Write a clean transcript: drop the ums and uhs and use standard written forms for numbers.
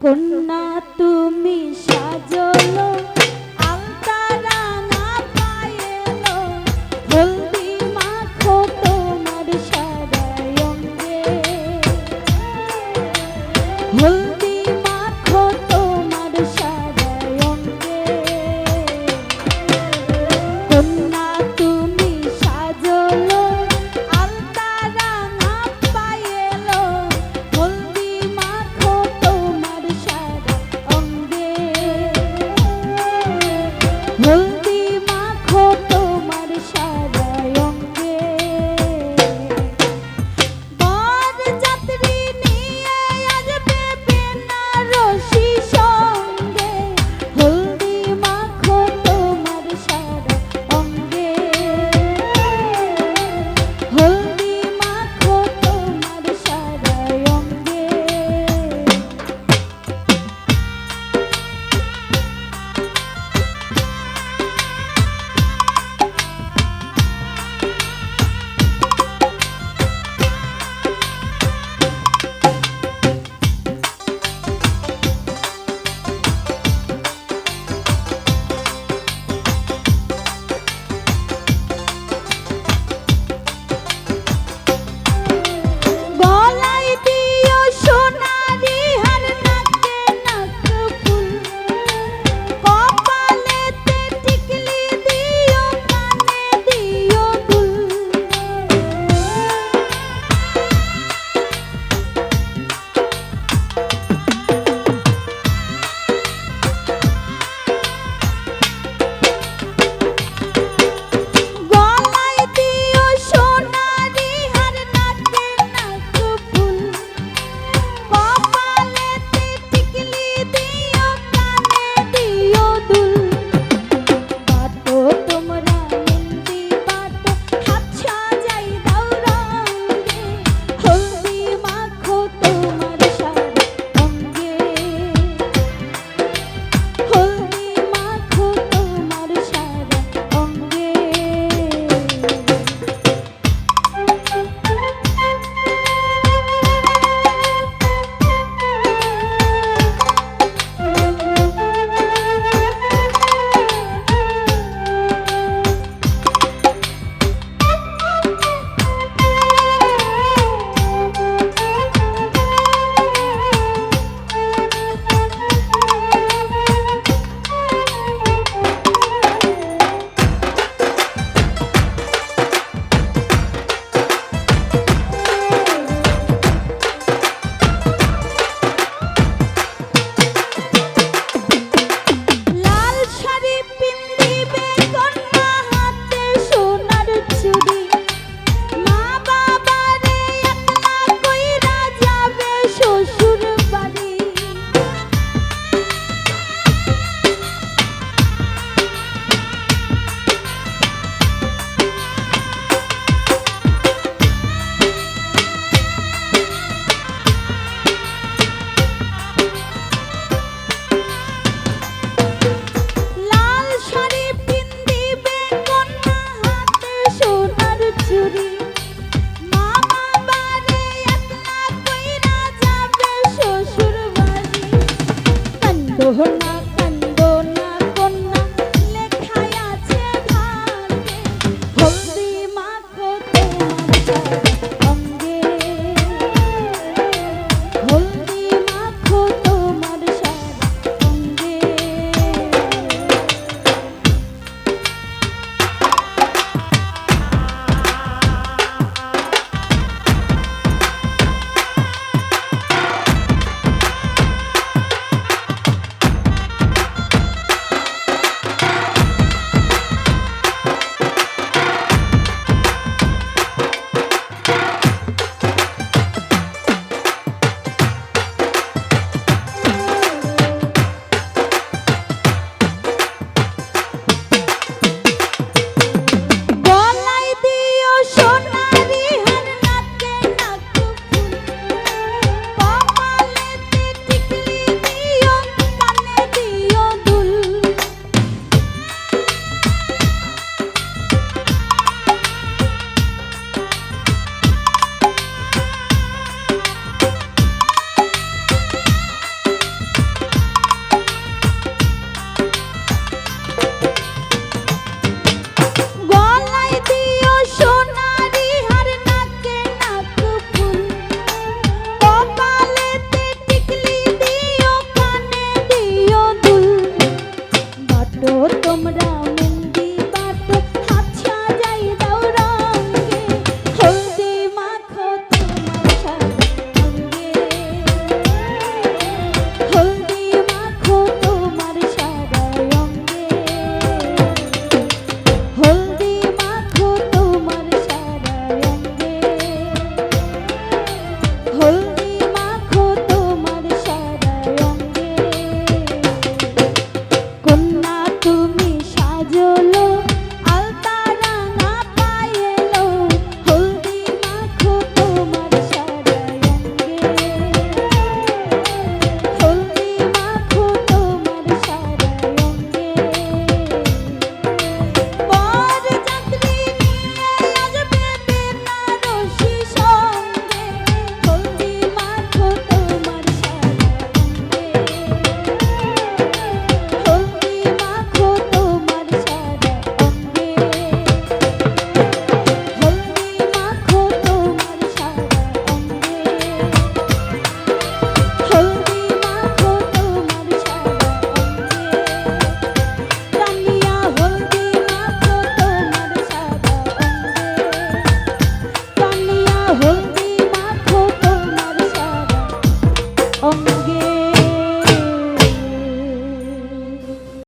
কন্যা তুমি সাজলো আলতারা না পায়েলো হলদি মাখো তোমার সারায় অঙ্গে হলদি মাখো তোমার সারায় অঙ্গে কন্যা তুমি সাজলো আলতারা না পায়েলো হলদি মাখো তোমার সারা অঙ্গে হলদি মাখো তোমার সারায় অঙ্গে বর যাত্রী নিয়ে আসবে বেনারসি সঙ্গে হলদি মাখো তোমার সারা অঙ্গে হলদি মাখো তোমার সারায় অঙ্গে গলায় দিও সোনারি হার নাকে নাক ফুল কপালেতে টিকলি দিও কানে দিও দুল গলায় দিও সোনারি হার নাকে নাক ফুল কপালেতে টিকলি দিও কানে দিও দুল বাটো তোমরা মেহেন্দি বাটো হাত সাজাই দাও রঙে হলদি মাখো তোমার সারা অঙ্গে হলদি মাখো তোমার সারা অঙ্গে লাল শাড়ি পিন্দিবে কন্যা হাতে সোনার চুড়ি মা বাবারে একলা কইরা যাবে শ্বশুর বাড়ি লাল শাড়ি পিন্দিবে কন্যা হাতে সোনার চুড়ি মা বাবারে একলা কইরা যাবে শ্বশুর বাড়ি কান্দো